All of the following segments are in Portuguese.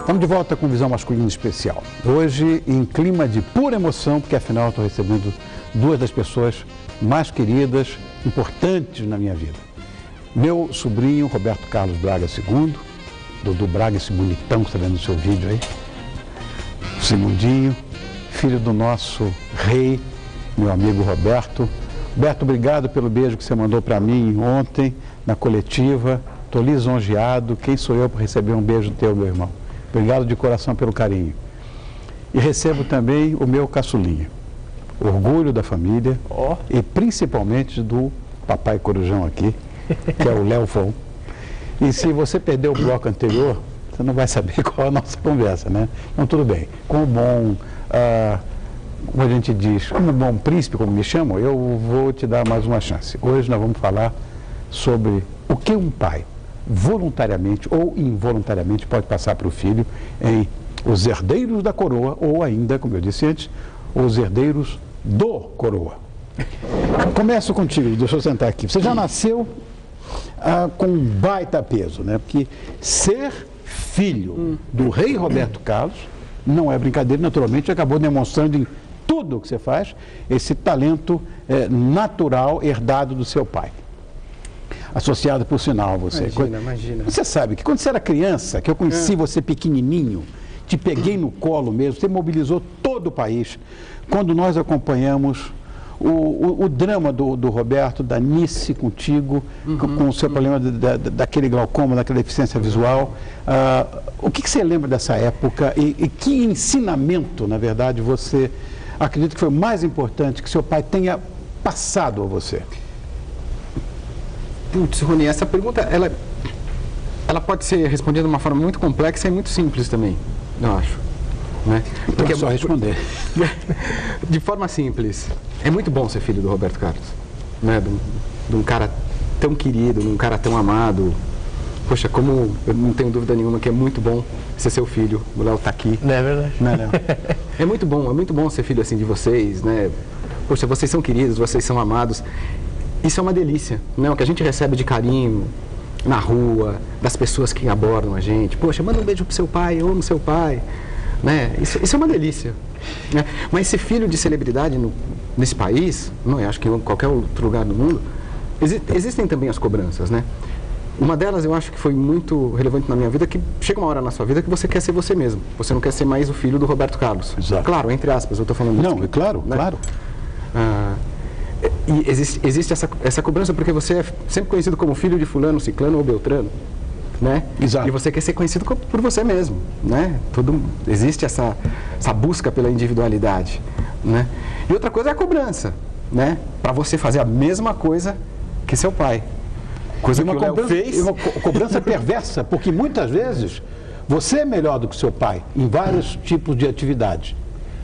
Estamos de volta com Visão Masculina Especial. Hoje, em clima de pura emoção, porque afinal estou recebendo duas das pessoas mais queridas, importantes na minha vida. Meu sobrinho, Roberto Carlos Braga II, Dudu Braga, esse bonitão que você está vendo no seu vídeo aí. Segundinho, filho do nosso rei, meu amigo Roberto. Roberto, obrigado pelo beijo que você mandou para mim ontem, na coletiva. Estou lisonjeado. Quem sou eu para receber um beijo teu, meu irmão? Obrigado de coração pelo carinho. E recebo também o meu caçulinha, orgulho da família e principalmente do papai corujão aqui, que é o Léo Fon. E se você perdeu o bloco anterior, você não vai saber qual é a nossa conversa, né? Então tudo bem. Como bom, como a gente diz, como bom príncipe, como me chamam, eu vou te dar mais uma chance. Hoje nós vamos falar sobre o que um pai voluntariamente ou involuntariamente pode passar para o filho em Os Herdeiros da Coroa, ou ainda, como eu disse antes, Os Herdeiros do Coroa. Começo contigo, deixa eu sentar aqui. Você já nasceu com um baita peso, né? Porque ser filho do rei Roberto Carlos não é brincadeira, naturalmente acabou demonstrando em tudo o que você faz esse talento natural herdado do seu pai. Associado por sinal, você. Imagina. Você sabe que quando você era criança, que eu conheci você pequenininho, te peguei no colo mesmo, você mobilizou todo o país. Quando nós acompanhamos o drama do Roberto, da Nice contigo, com o seu problema daquele glaucoma, daquela deficiência visual. O que você lembra dessa época e que ensinamento, na verdade, você acredita que foi o mais importante que seu pai tenha passado a você? Putz, Rony, essa pergunta, ela pode ser respondida de uma forma muito complexa e muito simples também, eu acho. Né? Porque é só responder. De forma simples, é muito bom ser filho do Roberto Carlos, né? De um cara tão querido, de um cara tão amado. Poxa, como eu não tenho dúvida nenhuma que é muito bom ser seu filho, o Léo está aqui. Não é verdade? Não é, Léo? É muito bom ser filho assim de vocês, né? Poxa, vocês são queridos, vocês são amados. Isso é uma delícia, né? O que a gente recebe de carinho na rua, das pessoas que abordam a gente. Poxa, manda um beijo pro seu pai, eu amo seu pai. Né? Isso é uma delícia. Né? Mas ser filho de celebridade nesse país, não, eu acho que em qualquer outro lugar do mundo, existem também as cobranças, né? Uma delas eu acho que foi muito relevante na minha vida, que chega uma hora na sua vida que você quer ser você mesmo. Você não quer ser mais o filho do Roberto Carlos. Exato. Claro, entre aspas, eu estou falando isso. Não, é claro, né? Claro. E existe essa cobrança porque você é sempre conhecido como filho de fulano, ciclano ou beltrano, né? Exato. E você quer ser conhecido por você mesmo, né? Existe essa busca pela individualidade, né? E outra coisa é a cobrança, né? Para você fazer a mesma coisa que seu pai. Coisa que o Léo fez. Uma cobrança perversa, porque muitas vezes você é melhor do que seu pai em vários tipos de atividades.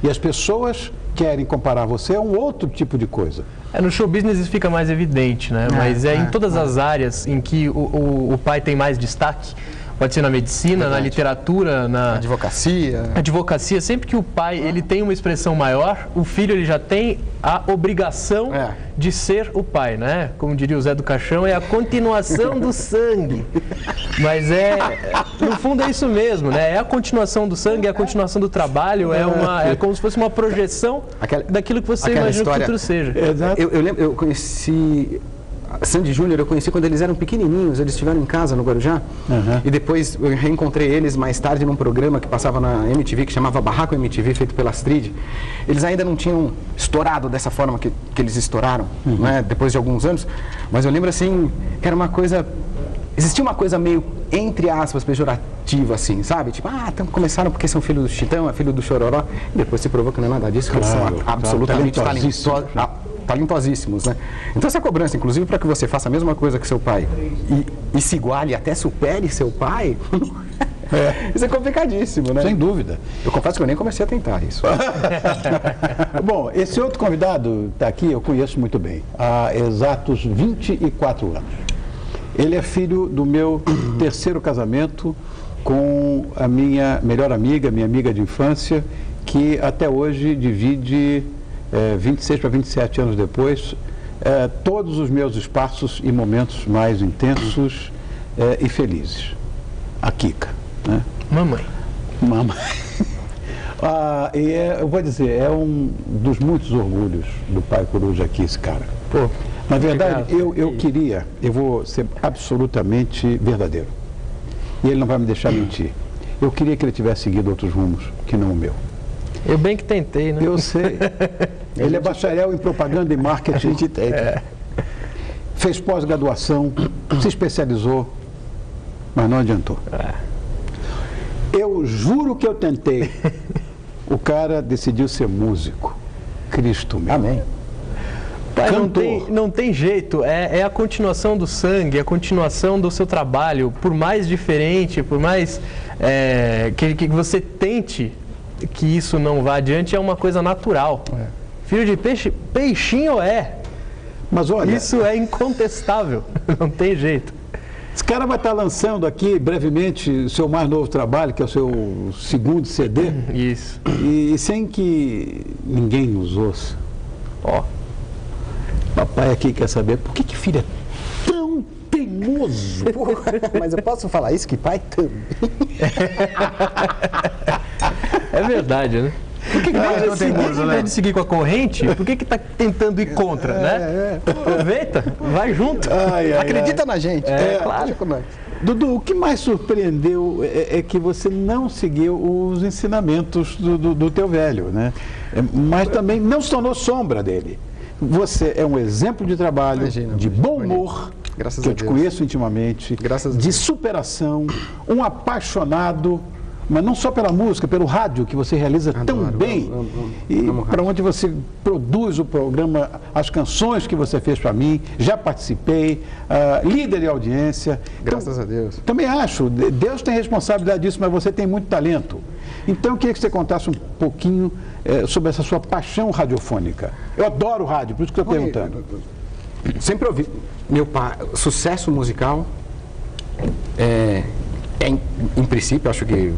E as pessoas querem comparar você a um outro tipo de coisa. No show business isso fica mais evidente, né? Mas em todas as áreas em que o pai tem mais destaque, pode ser na medicina, na literatura, na advocacia, sempre que o pai ele tem uma expressão maior, o filho ele já tem a obrigação de ser o pai, né? Como diria o Zé do Caixão, é a continuação do sangue. Mas no fundo é isso mesmo, né? É a continuação do sangue, é a continuação do trabalho, é como se fosse uma projeção daquilo que você imagina que o futuro seja. Eu lembro, eu conheci Sandy Júnior, eu conheci quando eles eram pequenininhos, eles estiveram em casa no Guarujá, e depois eu reencontrei eles mais tarde num programa que passava na MTV, que chamava Barraco MTV, feito pela Astrid. Eles ainda não tinham estourado dessa forma que eles estouraram, né, depois de alguns anos, mas eu lembro assim, que era uma coisa, existia uma coisa meio, entre aspas, pejorativa, assim, sabe? Tipo, começaram porque são filhos do Chitão, é filho do Chororó, e depois se provou que não é nada disso, que eles são absolutamente talentosíssimos, né? Então essa cobrança, inclusive, para que você faça a mesma coisa que seu pai e se iguale, até supere seu pai, isso é complicadíssimo, né? Sem dúvida. Eu confesso que eu nem comecei a tentar isso. Bom, esse outro convidado está aqui, eu conheço muito bem, há exatos 24 anos. Ele é filho do meu terceiro casamento com a minha melhor amiga, minha amiga de infância, que até hoje divide 26 para 27 anos depois, todos os meus espaços e momentos mais intensos e felizes. A Kika, né? Mamãe. Mamãe. Eu vou dizer, é um dos muitos orgulhos do Pai Coruja aqui, esse cara. Pô, na verdade, eu vou ser absolutamente verdadeiro. E ele não vai me deixar mentir. Eu queria que ele tivesse seguido outros rumos, que não o meu. Eu bem que tentei, né? Eu sei. Ele é bacharel em propaganda e marketing. Fez pós-graduação, se especializou, mas não adiantou. Eu juro que eu tentei. O cara decidiu ser músico. Cristo meu. Amém. Pai, não tem jeito, é a continuação do sangue, é a continuação do seu trabalho, por mais diferente, por mais que você tente que isso não vá adiante, é uma coisa natural. Filho de peixe, peixinho é. Mas olha, isso é incontestável, não tem jeito. Esse cara vai estar lançando aqui brevemente o seu mais novo trabalho, que é o seu segundo CD. Isso. E sem que ninguém nos ouça. Papai aqui quer saber por que filho é tão teimoso. Mas eu posso falar isso que pai também. É verdade, né? Por que pai não teimoso, né? De seguir com a corrente, por que está tentando ir contra, né? Aproveita, vai junto. Acredita na gente. Claro. Dudu, o que mais surpreendeu é que você não seguiu os ensinamentos do teu velho, né? Mas também não se tornou sombra dele. Você é um exemplo de trabalho, de bom humor, que eu te conheço intimamente, de superação, um apaixonado, mas não só pela música, pelo rádio, que você realiza tão bem, e para onde você produz o programa, as canções que você fez para mim, já participei, líder de audiência. Graças a Deus. Também acho, Deus tem responsabilidade disso, mas você tem muito talento. Então eu queria que você contasse um pouquinho sobre essa sua paixão radiofônica. Eu adoro rádio, por isso que estou perguntando. Sempre ouvi. Meu pai, sucesso musical em princípio, acho que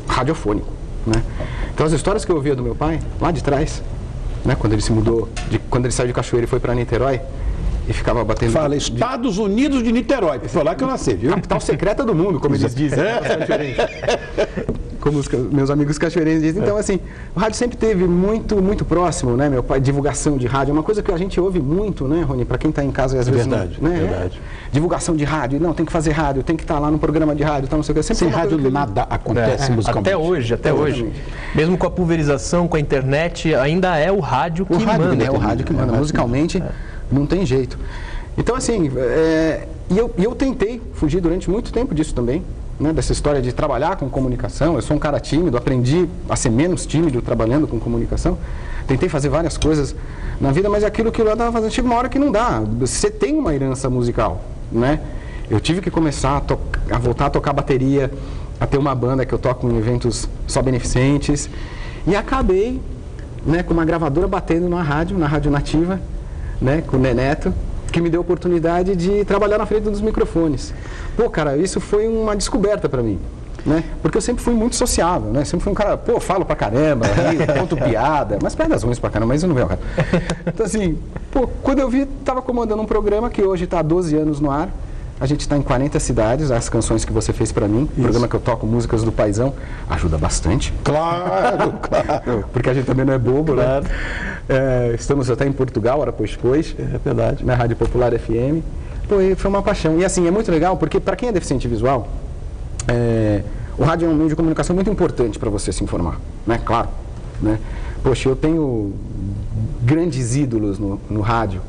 radiofônico, né? Então as histórias que eu ouvia do meu pai, lá de trás, né, quando ele se mudou, quando ele saiu de Cachoeira e foi para Niterói, e ficava batendo... Fala, Estados Unidos de Niterói, foi lá que eu nasci, viu? Capital secreta do mundo, como eles dizem. Como os meus amigos cachoeirenses dizem. Então, assim, o rádio sempre teve muito próximo, né, meu pai, divulgação de rádio, é uma coisa que a gente ouve muito, né, Rony, para quem está em casa, às vezes... Verdade, não, né? Verdade. Divulgação de rádio, não, tem que fazer rádio, tem que estar lá no programa de rádio, não sei o que. Sem rádio nada acontece musicalmente. Até hoje. Mesmo com a pulverização, com a internet, ainda é o rádio que manda. É o rádio que manda. Musicalmente, não tem jeito. Então, assim, eu tentei fugir durante muito tempo disso também, né, dessa história de trabalhar com comunicação. Eu sou um cara tímido, aprendi a ser menos tímido trabalhando com comunicação. Tentei fazer várias coisas na vida, mas aquilo que eu estava fazendo, chega uma hora que não dá. Você tem uma herança musical, né? Eu tive que começar a voltar a tocar bateria, a ter uma banda que eu toco em eventos só beneficentes. E acabei, né, com uma gravadora batendo na rádio nativa, né, com o Neneto, que me deu a oportunidade de trabalhar na frente dos microfones. Pô, cara, isso foi uma descoberta para mim, né? Porque eu sempre fui muito sociável, né? Sempre fui um cara, falo pra caramba, conto piada, mas piadas ruins pra caramba, mas isso não vem ao caso. Então, assim, quando eu vi, tava comandando um programa que hoje está há 12 anos no ar. A gente está em 40 cidades, as canções que você fez para mim, o programa que eu toco, Músicas do Paizão, ajuda bastante. Claro. Porque a gente também não é bobo, né? Estamos até em Portugal, hora pois. É verdade. Na Rádio Popular FM. Foi uma paixão. E assim, é muito legal, porque para quem é deficiente visual, o rádio é um meio de comunicação muito importante para você se informar, né? Claro, né? Poxa, eu tenho grandes ídolos no rádio,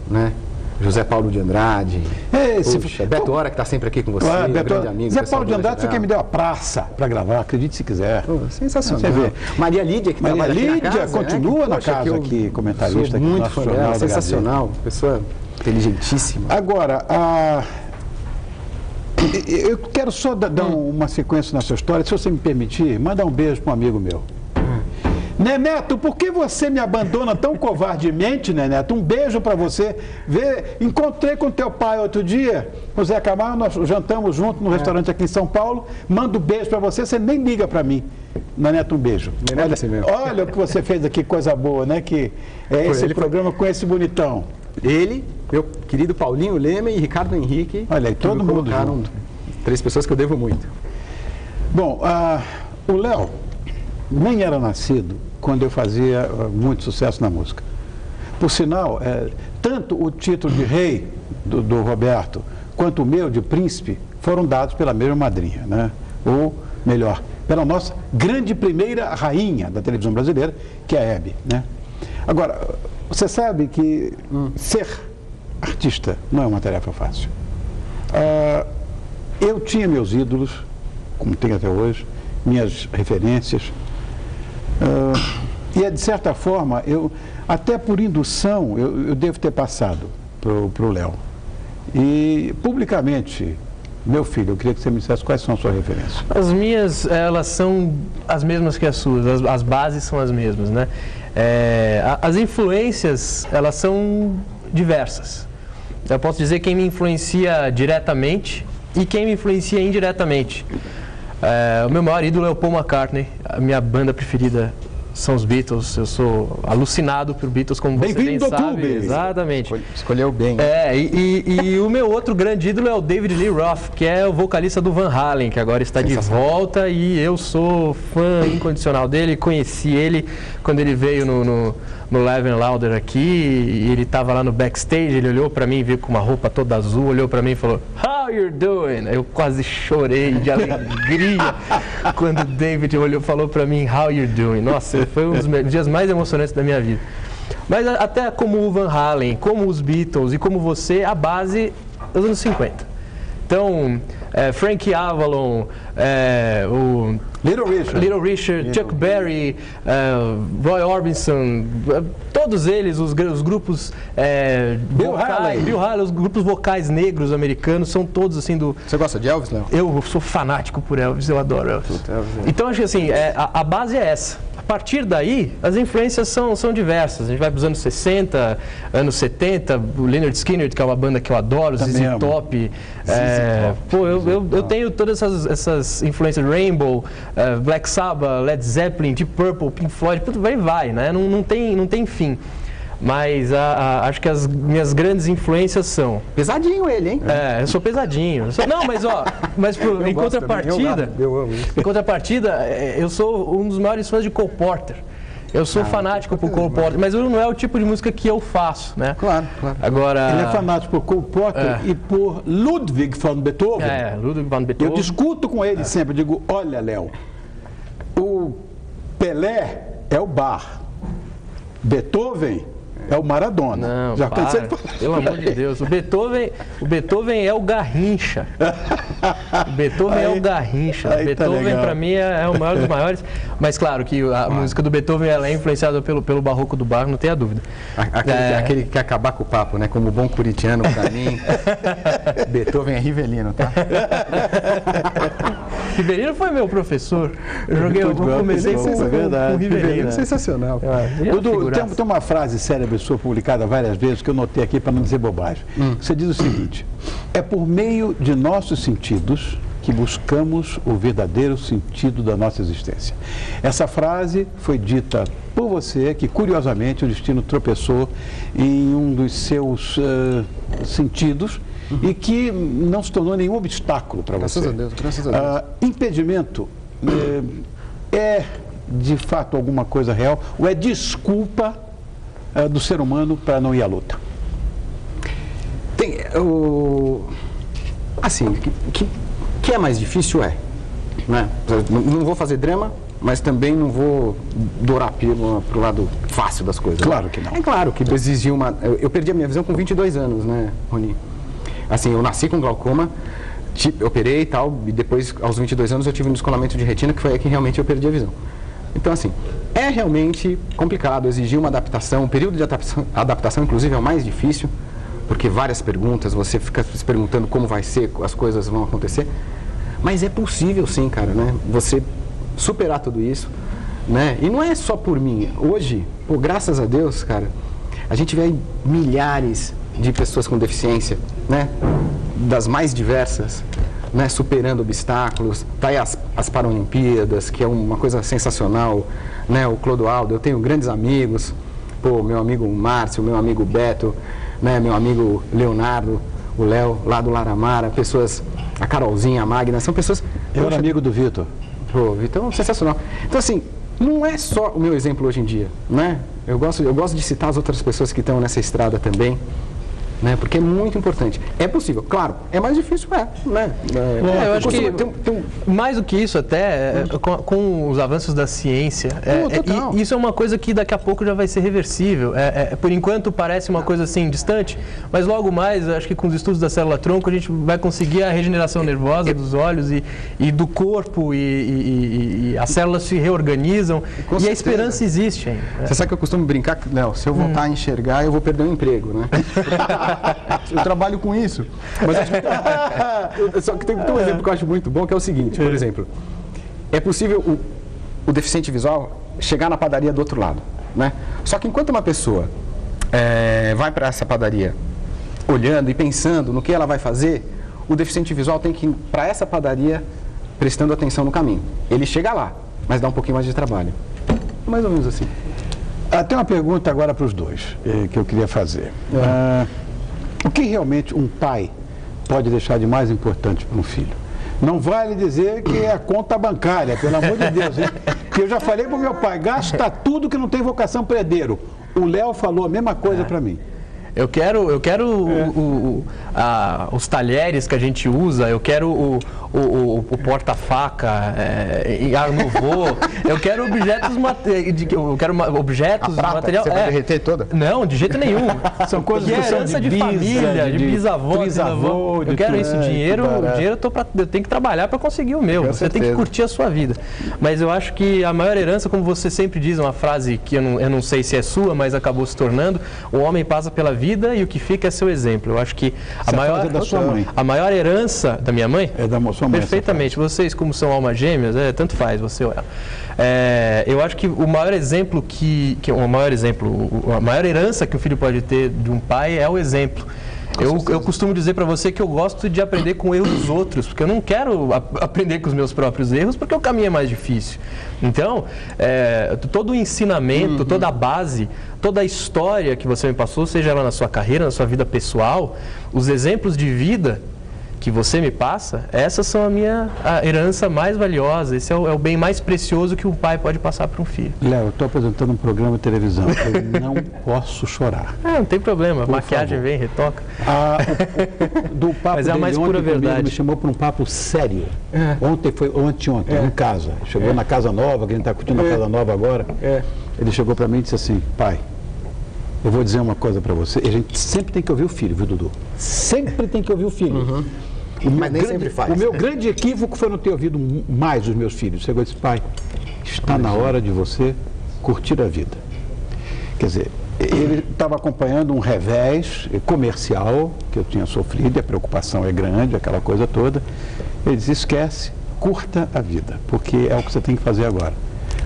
né? José Paulo de Andrade, Beto Hora, que está sempre aqui com você, grande amigo. José Paulo de Andrade, você quer me dar uma praça para gravar, acredite se quiser. Sensacional. Você vê. Maria Lídia, que Maria Lídia casa, continua na casa aqui, comentarista aqui no nosso jornal. Sensacional, pessoa inteligentíssima. Agora, eu quero só dar uma sequência na sua história, se você me permitir, mandar um beijo para um amigo meu. Neneto, por que você me abandona tão covardemente, Neneto? Um beijo para você. Encontrei com teu pai outro dia, o Zé Camargo, nós jantamos junto no restaurante aqui em São Paulo. Mando um beijo para você nem liga para mim. Neneto, um beijo. Olha o que você fez aqui, coisa boa, né? Que é esse programa com esse bonitão. Ele, meu querido Paulinho Leme e Ricardo Henrique. Olha aí, todo mundo junto. 3 pessoas que eu devo muito. Bom, O Léo nem era nascido quando eu fazia muito sucesso na música. Por sinal, tanto o título de rei do Roberto, quanto o meu de príncipe, foram dados pela mesma madrinha, né? Ou melhor, pela nossa grande primeira rainha da televisão brasileira, que é a Hebe, né? Agora, você sabe que ser artista não é uma tarefa fácil. Eu tinha meus ídolos, como tenho até hoje, minhas referências, e de certa forma, até por indução, eu devo ter passado para o Léo. E publicamente, meu filho, eu queria que você me dissesse quais são as suas referências. As minhas, elas são as mesmas que as suas, as bases são as mesmas, né? As influências, elas são diversas. Eu posso dizer quem me influencia diretamente e quem me influencia indiretamente. O meu maior ídolo é o Paul McCartney, a minha banda preferida são os Beatles, eu sou alucinado por Beatles, como você bem sabe. Exatamente. Escolheu bem. E o meu outro grande ídolo é o David Lee Roth, que é o vocalista do Van Halen, que agora está de volta, e eu sou fã incondicional dele. Conheci ele quando ele veio no Live and Louder aqui, e ele estava lá no backstage, ele olhou para mim, veio com uma roupa toda azul, olhou para mim e falou: "How you doing?" Eu quase chorei de alegria quando o David falou para mim: "How you doing?" Nossa, foi um dos dias mais emocionantes da minha vida. Mas até como o Van Halen, como os Beatles e como você, a base dos anos 50. Então, Frank Avalon, o Little Richard, Chuck Berry, Roy Orbison, todos eles, os grupos Bill Haley, os grupos vocais negros americanos, são todos assim do... Você gosta de Elvis, Léo? Eu sou fanático por Elvis, eu adoro Elvis. Então, acho que assim, a base é essa. A partir daí, as influências são diversas. A gente vai para os anos 60, anos 70, o Lynyrd Skynyrd, que é uma banda que eu adoro, ZZ Top. Eu tenho todas essas influências, Rainbow, Black Sabbath, Led Zeppelin, Deep Purple, Pink Floyd, tudo vai, né? Não tem fim. Mas acho que as minhas grandes influências são... Pesadinho ele, hein? Eu sou pesadinho. Em contrapartida, eu sou um dos maiores fãs de Cole Porter. Eu sou fanático por Cole Porter, mas não é o tipo de música que eu faço, né? Claro. Agora... Ele é fanático por Cole Porter e por Ludwig van Beethoven. Ludwig van Beethoven. Eu discuto com ele sempre, eu digo: olha, Léo, o Pelé é o Bar, Beethoven é o Maradona. Não, já cansei de falar. Pelo amor de Deus. O Beethoven é o Garrincha. O Beethoven é o Garrincha. O Beethoven, para mim, é o maior dos maiores. Mas, claro, que a música do Beethoven ela é influenciada pelo barroco do Bach, não tenha dúvida. Aquele que quer acabar com o papo, né? Como bom curitiano, para mim, Beethoven é Rivelino, tá? Rivelino foi meu professor. Eu comecei com Rivelino. Sensacional. Dudu, tem uma frase célebre sua publicada várias vezes que eu notei aqui para não dizer bobagem. Você diz o seguinte: é por meio de nossos sentidos que buscamos o verdadeiro sentido da nossa existência. Essa frase foi dita por você, que curiosamente o destino tropeçou em um dos seus sentidos e que não se tornou nenhum obstáculo para você. Graças a Deus. Impedimento é de fato alguma coisa real ou é desculpa do ser humano para não ir à luta? Assim, que é mais difícil né? Não vou fazer drama, mas também não vou dourar pílula pro lado fácil das coisas. Claro que não. É claro que exigiu eu perdi a minha visão com 22 anos, né, Rony? Assim, eu nasci com glaucoma, operei e tal, e depois, aos 22 anos, eu tive um descolamento de retina, que foi aí que realmente eu perdi a visão. Então, assim, é realmente complicado, exigiu uma adaptação. O período de adaptação, inclusive, é o mais difícil, porque várias perguntas, você fica se perguntando como vai ser, as coisas vão acontecer. Mas é possível, sim, cara, né? Você superar tudo isso, né? E não é só por mim. Hoje, graças a Deus, cara, a gente vê milhares de pessoas com deficiência, né? Das mais diversas, né, superando obstáculos. Tá aí as Paralimpíadas, que é uma coisa sensacional, né? O Clodoaldo, eu tenho grandes amigos, meu amigo Márcio, meu amigo Beto, né, meu amigo Leonardo, o Léo, lá do Laramara, pessoas, a Carolzinha, a Magna, são pessoas... Eu era amigo do Vitor. Então, sensacional. Então, assim, não é só o meu exemplo hoje em dia, né? Eu gosto de citar as outras pessoas que estão nessa estrada também, né? Porque é muito importante. É possível, claro, é mais difícil, né? Eu acho que mais do que isso até, com os avanços da ciência, isso é uma coisa que daqui a pouco já vai ser reversível. Por enquanto parece uma coisa assim distante, mas logo mais, acho que com os estudos da célula-tronco a gente vai conseguir a regeneração nervosa dos olhos e do corpo e as células se reorganizam e a esperança existe ainda. Você sabe que eu costumo brincar, Léo, se eu voltar a enxergar, eu vou perder o emprego, né? Eu trabalho com isso. Mas acho que só que tem um exemplo que eu acho muito bom, que é o seguinte, por exemplo, é possível o deficiente visual chegar na padaria do outro lado, né? Só que enquanto uma pessoa vai para essa padaria olhando e pensando no que ela vai fazer, o deficiente visual tem que ir para essa padaria prestando atenção no caminho. Ele chega lá, mas dá um pouquinho mais de trabalho. Mais ou menos assim. Tem uma pergunta agora para os dois que eu queria fazer. O que realmente um pai pode deixar de mais importante para um filho? Não vale dizer que é a conta bancária, pelo amor de Deus, hein? Porque eu já falei para o meu pai, gasta tudo que não tem vocação para herdeiro. O Léo falou a mesma coisa para mim. Eu quero os talheres que a gente usa, eu quero o porta-faca, Art Nouveau, eu quero objetos, material. Você vai derreter toda? Não, de jeito nenhum. São coisas que são de família, de bisavô, trisavô. Eu quero isso, dinheiro eu tenho que trabalhar para conseguir o meu. Você tem que curtir a sua vida. Mas eu acho que a maior herança, como você sempre diz, uma frase que eu não sei se é sua, mas acabou se tornando, o homem passa pela vida e o que fica é seu exemplo. Eu acho que a maior herança da minha mãe é da sua mãe. Perfeitamente. Vocês, como são almas gêmeas, tanto faz, você ou ela. Eu acho que o maior exemplo a maior herança que um filho pode ter de um pai é o exemplo. Eu costumo dizer para você que eu gosto de aprender com erros dos outros, porque eu não quero aprender com os meus próprios erros, porque o caminho é mais difícil. Então, todo o ensinamento, toda a base, toda a história que você me passou, seja ela na sua carreira, na sua vida pessoal, os exemplos de vida que você me passa, essas são a herança mais valiosa, esse é o bem mais precioso que um pai pode passar para um filho. Léo, eu estou apresentando um programa de televisão, eu não posso chorar. Não tem problema, maquiagem vem, retoca. Do papo Mas é a mais pura verdade. Ele me chamou para um papo sério. Anteontem, em casa. Chegou na casa nova, que a gente está curtindo a casa nova agora. Ele chegou para mim e disse assim, pai, eu vou dizer uma coisa para você, a gente sempre tem que ouvir o filho, viu, Dudu? Sempre tem que ouvir o filho. Mas nem sempre faz. O meu grande equívoco foi não ter ouvido mais os meus filhos. Chegou e disse, pai, está na hora de você curtir a vida. Quer dizer, ele estava acompanhando um revés comercial que eu tinha sofrido, e a preocupação é grande, aquela coisa toda. Ele disse, esquece, curta a vida, porque é o que você tem que fazer agora.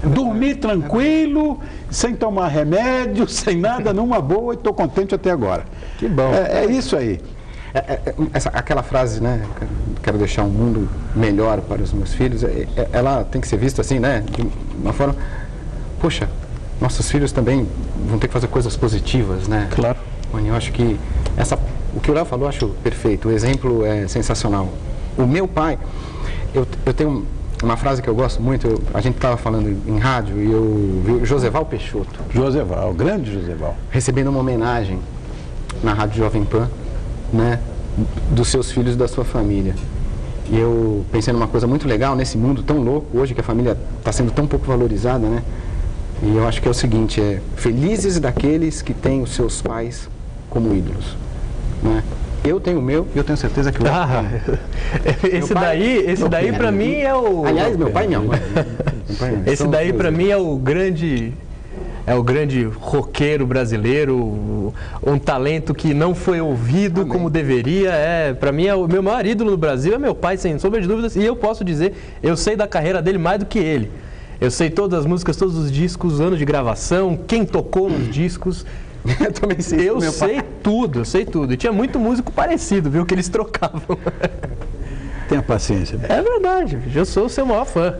Dormir tranquilo, sem tomar remédio, sem nada, numa boa, e estou contente até agora. Que bom. É isso aí. Aquela frase, né? Quero deixar um mundo melhor para os meus filhos. Ela tem que ser vista assim, né? De uma forma. Poxa, nossos filhos também vão ter que fazer coisas positivas, né? Claro. Eu acho que o que o Léo falou, eu acho perfeito. O exemplo é sensacional. O meu pai, eu tenho uma frase que eu gosto muito. A gente estava falando em rádio e eu vi o Joseval Peixoto. Joseval, grande Joseval. Recebendo uma homenagem na Rádio Jovem Pan, né, dos seus filhos e da sua família. E eu pensei numa coisa muito legal nesse mundo tão louco hoje, que a família está sendo tão pouco valorizada, né? E eu acho que é o seguinte, felizes daqueles que têm os seus pais como ídolos, né? Eu tenho o meu e eu tenho certeza que o esse daí para mim é o... Aliás, meu pai e minha mãe. Esse daí para mim é o grande roqueiro brasileiro, um talento que não foi ouvido como deveria. Para mim, o meu maior ídolo no Brasil é meu pai, sem sombra de dúvidas, e eu posso dizer, eu sei da carreira dele mais do que ele. Eu sei todas as músicas, todos os discos, anos de gravação, quem tocou nos discos. Eu sei tudo. E tinha muito músico parecido, viu, que eles trocavam. Tenha paciência. É verdade, eu sou o seu maior fã.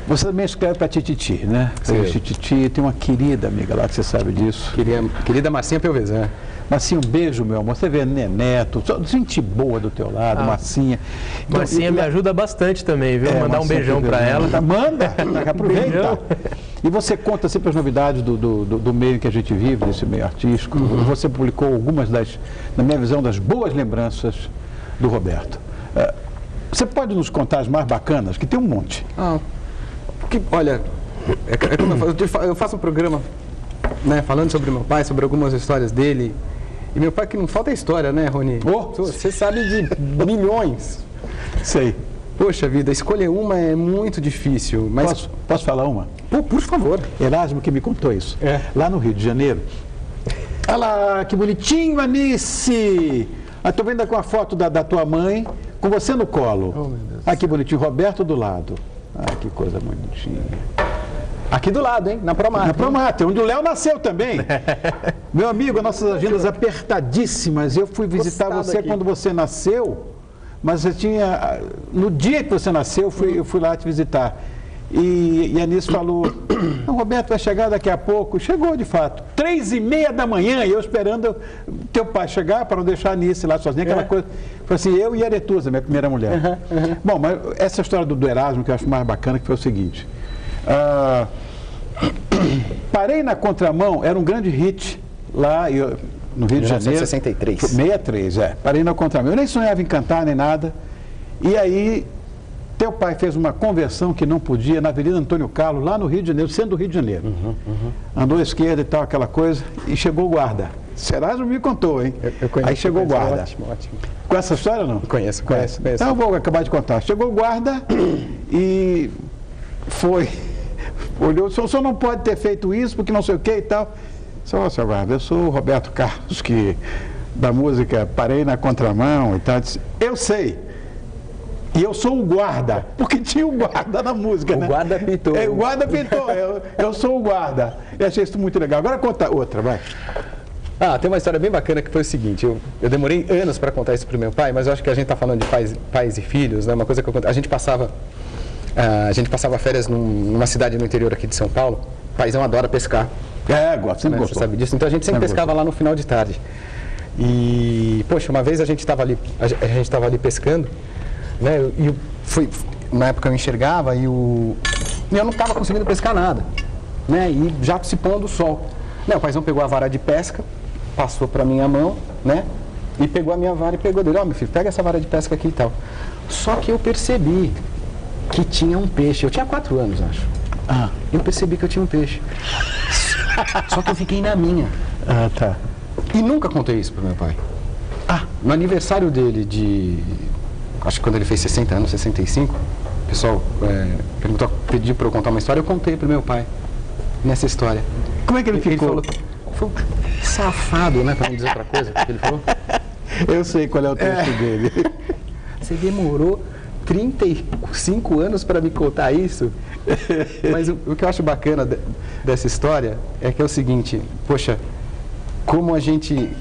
Você também escreve para Tititi, né? Tititi tem uma querida amiga lá, que você sabe disso. Querida Marcinha Pelvezan. Massinha, um beijo, meu amor. Você vê Neneto, gente boa do teu lado, Massinha. Então, Massinha me ajuda bastante também, viu? Mandar um beijão para ela. Manda, aproveita. E você conta sempre as novidades do meio que a gente vive, desse meio artístico. Você publicou algumas na minha visão, das boas lembranças do Roberto. Você pode nos contar as mais bacanas, que tem um monte. Olha, como eu faço um programa, né, falando sobre meu pai, sobre algumas histórias dele. E meu pai, que não falta história, né, Rony? Você sabe de milhões. Sei. Poxa vida, escolher uma é muito difícil. Mas... Posso falar uma? Por favor. Erasmo que me contou isso. Lá no Rio de Janeiro. Olha lá, que bonitinho, Anice! Estou vendo com a foto da tua mãe, com você no colo. Oh, meu Deus. Ah, que bonitinho, Roberto do lado. Ah, que coisa bonitinha. Aqui do lado, hein? Na Promata. Na Promata, onde o Léo nasceu também. Meu amigo, nossas agendas apertadíssimas. Eu fui visitar você aqui quando você nasceu, mas você tinha... No dia que você nasceu, eu fui lá te visitar. E a Anice falou, o Roberto vai chegar daqui a pouco. Chegou, de fato. 3h30 da manhã, e eu esperando teu pai chegar para não deixar a Anice lá sozinha, aquela coisa. Foi assim, eu e a Aretusa, minha primeira mulher. Bom, mas essa história do Erasmo, que eu acho mais bacana, que foi o seguinte. Parei na Contramão, era um grande hit lá no Rio de Janeiro. 1963. 63, Parei na Contramão. Eu nem sonhava em cantar, nem nada. E aí... Teu pai fez uma conversão que não podia na Avenida Antônio Carlos, lá no Rio de Janeiro, sendo do Rio de Janeiro. Andou à esquerda e tal, aquela coisa, e chegou o guarda. Serasa me contou, hein? Eu conheço, aí chegou o guarda. Ótimo. Com essa história ou não? Conheço. Então eu vou acabar de contar. Chegou o guarda e olhou, o senhor não pode ter feito isso, porque não sei o que e tal. Seu guarda, eu sou o Roberto Carlos, da música Parei na Contramão e tal. Disse, eu sei. E eu sou o guarda, porque tinha o guarda na música, né? O guarda pintou. O guarda pintou, eu sou o guarda. Eu achei isso muito legal. Agora conta outra, vai. Tem uma história bem bacana que foi o seguinte, eu demorei anos para contar isso para o meu pai, mas eu acho que a gente está falando de pais e filhos, né? Uma coisa que eu conto, a gente passava férias numa cidade no interior aqui de São Paulo. O paizão adora pescar. Sempre gostou. Você sabe disso? Então a gente sempre pescava lá no final de tarde. E, poxa, uma vez a gente estava ali pescando, né? Na época eu enxergava e eu não estava conseguindo pescar nada, né? E já se pondo o sol. O paizão pegou a vara de pesca, passou para minha mão, né? E pegou a minha vara e pegou dele. Meu filho, pega essa vara de pesca aqui e tal. Só que eu percebi que tinha um peixe. Eu tinha 4 anos, acho. Eu percebi que eu tinha um peixe. Só que eu fiquei na minha. Tá. E nunca contei isso pro meu pai. No aniversário dele acho que quando ele fez 60 anos, 65, o pessoal pediu para eu contar uma história, eu contei pro meu pai nessa história. Como é que ele ficou? Ele falou, safado, né, para não dizer outra coisa, que ele falou. Eu sei qual é o texto dele. Você demorou 35 anos para me contar isso? Mas o que eu acho bacana dessa história é que é o seguinte, poxa, como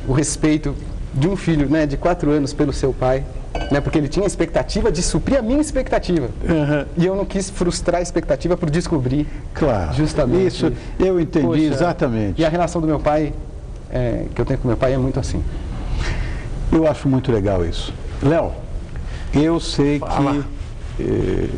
o respeito de um filho, né, de 4 anos pelo seu pai, né, porque ele tinha a expectativa de suprir a minha expectativa. E eu não quis frustrar a expectativa por descobrir. Claro. Justamente. Isso eu entendi exatamente. E a relação do meu pai, que eu tenho com meu pai, é muito assim. Eu acho muito legal isso. Léo, eu sei que...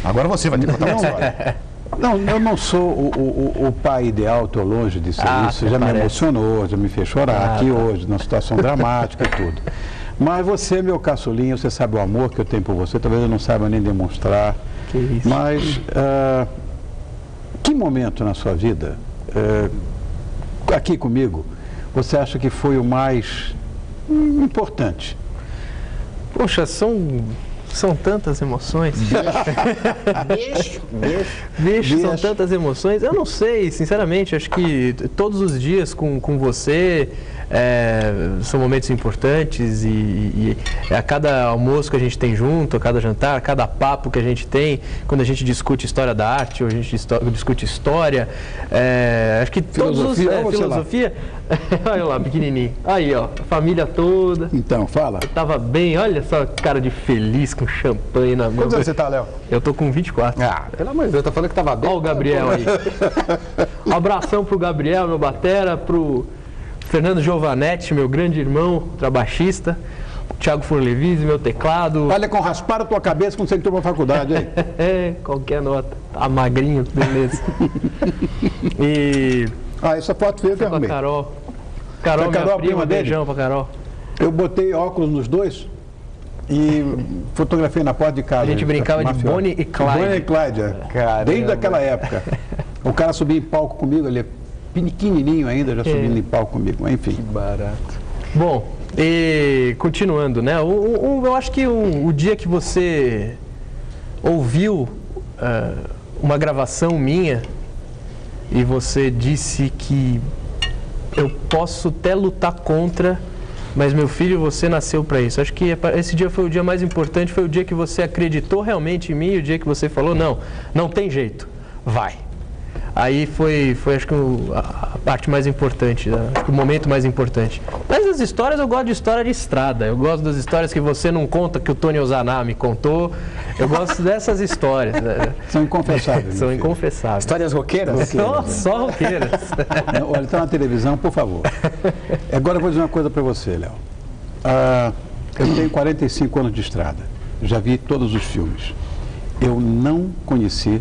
Agora você vai ter que contar uma história. Não, eu não sou o pai ideal, estou longe disso. Isso já me emocionou, já me fez chorar aqui hoje, numa situação dramática e tudo. Mas você, meu caçulinho, você sabe o amor que eu tenho por você, talvez eu não saiba nem demonstrar. Que isso. Mas que momento na sua vida, aqui comigo, você acha que foi o mais importante? Poxa, são tantas emoções. Bicho, são tantas emoções. Eu não sei, sinceramente, acho que todos os dias com você são momentos importantes e a cada almoço que a gente tem junto, a cada jantar, a cada papo que a gente tem, quando a gente discute história da arte ou a gente discute história, acho que filosofia. Olha lá, pequenininho. Aí, ó, a família toda. Então, fala. Eu tava bem, olha só, cara de feliz, com champanhe na mão. Quantos anos você tá, Léo? Eu tô com 24. Pelo amor de Deus, tá falando que tava bem. Olha o Gabriel aí. Um abração pro Gabriel, meu batera, pro Fernando Giovanetti, meu grande irmão, contrabaixista. Thiago Forlevise, meu teclado. Olha, com raspar a tua cabeça quando você entrou para a faculdade, hein? Qualquer nota. Tá magrinho, beleza. E... essa foto veio que eu arrumei. Carol, minha prima, beijão pra Carol. Eu botei óculos nos dois e fotografei na porta de casa. A gente brincava de Bonnie e Clyde. Bonnie e Clyde, desde aquela época. O cara subia em palco comigo, ele é pequenininho ainda, já subindo em palco comigo, enfim. Que barato. Bom, e continuando, né? Eu acho que o dia que você ouviu uma gravação minha e você disse que eu posso até lutar contra, mas meu filho, você nasceu para isso. Acho que esse dia foi o dia mais importante, foi o dia que você acreditou realmente em mim, o dia que você falou, não tem jeito, vai. Aí foi acho que a parte mais importante, né? Acho que o momento mais importante. Mas as histórias, eu gosto de história de estrada. Eu gosto das histórias que você não conta, que o Tony Ozaná me contou. Eu gosto dessas histórias. Né? São inconfessáveis. São inconfessáveis. Histórias roqueiras? Só roqueiras. Olha, está na televisão, por favor. Agora eu vou dizer uma coisa para você, Léo. Eu tenho 45 anos de estrada. Já vi todos os filmes. Eu não conheci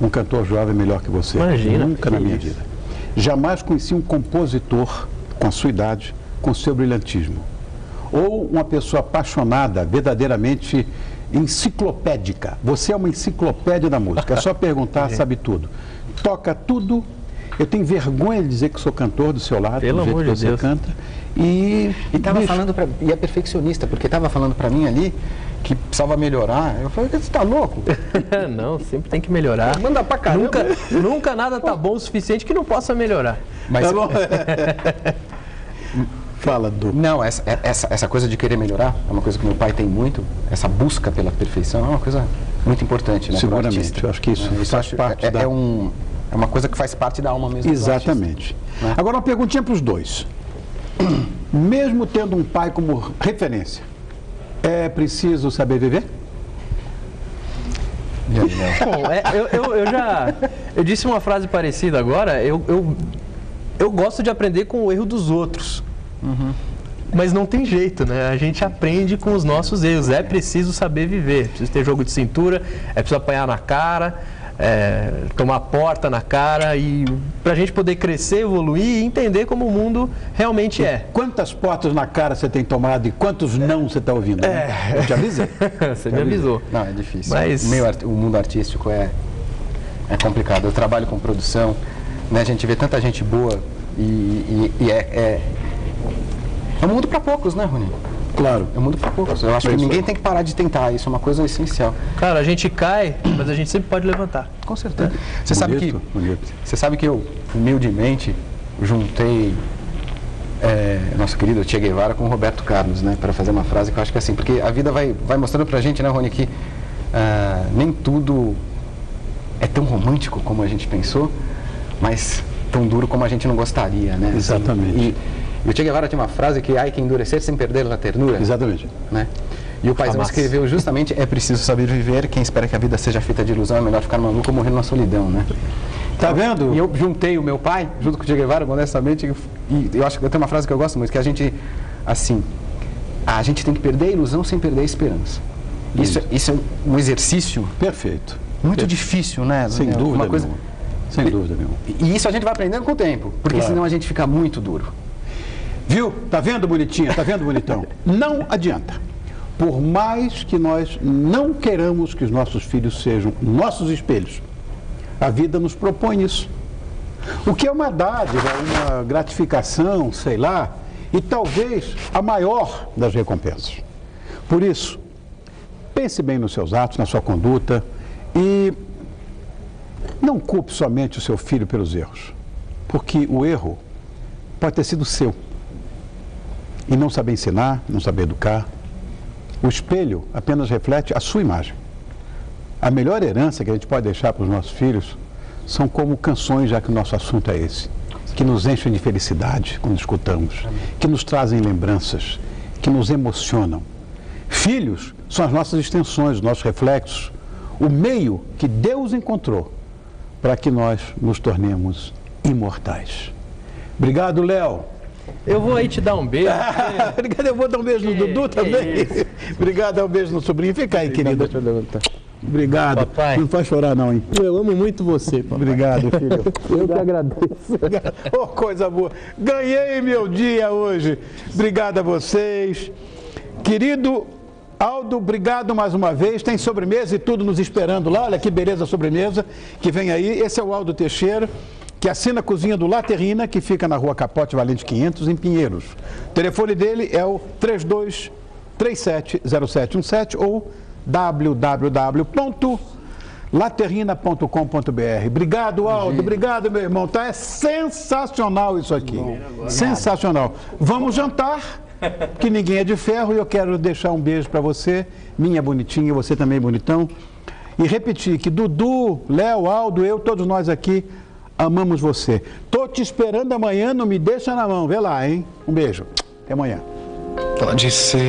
um cantor jovem melhor que você. Imagina. Nunca na minha vida. Jamais conheci um compositor com a sua idade, com seu brilhantismo. Ou uma pessoa apaixonada, verdadeiramente enciclopédica. Você é uma enciclopédia da música. É só perguntar, sabe tudo. Toca tudo. Eu tenho vergonha de dizer que sou cantor do seu lado, pelo amor de Deus. Você canta. E estava falando e é perfeccionista, porque estava falando para mim ali que precisava melhorar. Eu falei, você está louco? Não, sempre tem que melhorar. Manda pra caramba. Nunca nada tá bom o suficiente que não possa melhorar. Mas tá bom. Fala, Du. Não, essa coisa de querer melhorar é uma coisa que meu pai tem muito. Essa busca pela perfeição é uma coisa muito importante, né? Seguramente, eu acho que isso faz parte é uma coisa que faz parte da alma mesmo. Exatamente. Né? Agora uma perguntinha para os dois. Mesmo tendo um pai como referência, é preciso saber viver? Bom, eu disse uma frase parecida agora. Eu gosto de aprender com o erro dos outros. Uhum. Mas não tem jeito, né? A gente aprende com os nossos erros. É preciso saber viver. É preciso ter jogo de cintura, é preciso apanhar na cara, tomar porta na cara, e pra gente poder crescer, evoluir e entender como o mundo realmente é. Quantas portas na cara você tem tomado e quantos não você está ouvindo? Né? Eu te avisei. Você me avisou. Não, é difícil. Mas... O mundo artístico é complicado. Eu trabalho com produção, né? A gente vê tanta gente boa e é um mundo para poucos, né, Rony? Claro. É um mundo para poucos. Eu acho que ninguém tem que parar de tentar. Isso é uma coisa essencial. Cara, a gente cai, mas a gente sempre pode levantar. Com certeza. Você sabe que eu, humildemente, juntei nosso querido Che Guevara com o Roberto Carlos, né? Para fazer uma frase que eu acho que é assim, porque a vida vai mostrando pra gente, né, Rony, que nem tudo é tão romântico como a gente pensou, mas tão duro como a gente não gostaria, né? Exatamente. E o Che Guevara tinha uma frase que há que endurecer sem perder a ternura. Exatamente. Né? E o paizão escreveu justamente, é preciso saber viver, quem espera que a vida seja feita de ilusão, é melhor ficar maluco ou morrer na solidão, né? Tá vendo? E eu juntei o meu pai, junto com o Che Guevara, modestamente, e eu acho que eu tenho uma frase que eu gosto muito, que a gente tem que perder a ilusão sem perder a esperança. Isso é um exercício... Perfeito. Muito difícil, né? Sem dúvida nenhuma. Sem dúvida nenhuma. E isso a gente vai aprendendo com o tempo, porque senão a gente fica muito duro. Viu? Tá vendo, bonitinha? Tá vendo, bonitão? Não adianta. Por mais que nós não queiramos que os nossos filhos sejam nossos espelhos, a vida nos propõe isso. O que é uma dádiva, uma gratificação, sei lá, e talvez a maior das recompensas. Por isso, pense bem nos seus atos, na sua conduta, e não culpe somente o seu filho pelos erros, porque o erro pode ter sido seu. E não saber ensinar, não saber educar. O espelho apenas reflete a sua imagem. A melhor herança que a gente pode deixar para os nossos filhos são como canções, já que o nosso assunto é esse, que nos enchem de felicidade quando escutamos, que nos trazem lembranças, que nos emocionam. Filhos são as nossas extensões, os nossos reflexos, o meio que Deus encontrou para que nós nos tornemos imortais. Obrigado, Léo. Eu vou aí te dar um beijo. Obrigado, eu vou dar um beijo no Dudu também. Obrigado, dar um beijo no sobrinho. Fica aí, querido. Deixa eu levantar. Obrigado. Papai. Não faz chorar, não, hein? Eu amo muito você, papai. Obrigado, filho. Eu que agradeço. Oh, coisa boa. Ganhei meu dia hoje. Obrigado a vocês. Querido Aldo, obrigado mais uma vez. Tem sobremesa e tudo nos esperando lá. Olha que beleza a sobremesa que vem aí. Esse é o Aldo Teixeira, que assina a cozinha do La Terrina, que fica na Rua Capote Valente 500, em Pinheiros. O telefone dele é o 32370717 ou www.laterrina.com.br. Obrigado, Aldo. Obrigado, meu irmão. Tá? É sensacional isso aqui. Sensacional. Vamos jantar, que ninguém é de ferro, e eu quero deixar um beijo para você, minha bonitinha, você também bonitão. E repetir que Dudu, Léo, Aldo, eu, todos nós aqui amamos você. Tô te esperando amanhã, não me deixa na mão. Vê lá, hein? Um beijo. Até amanhã. Pode ser.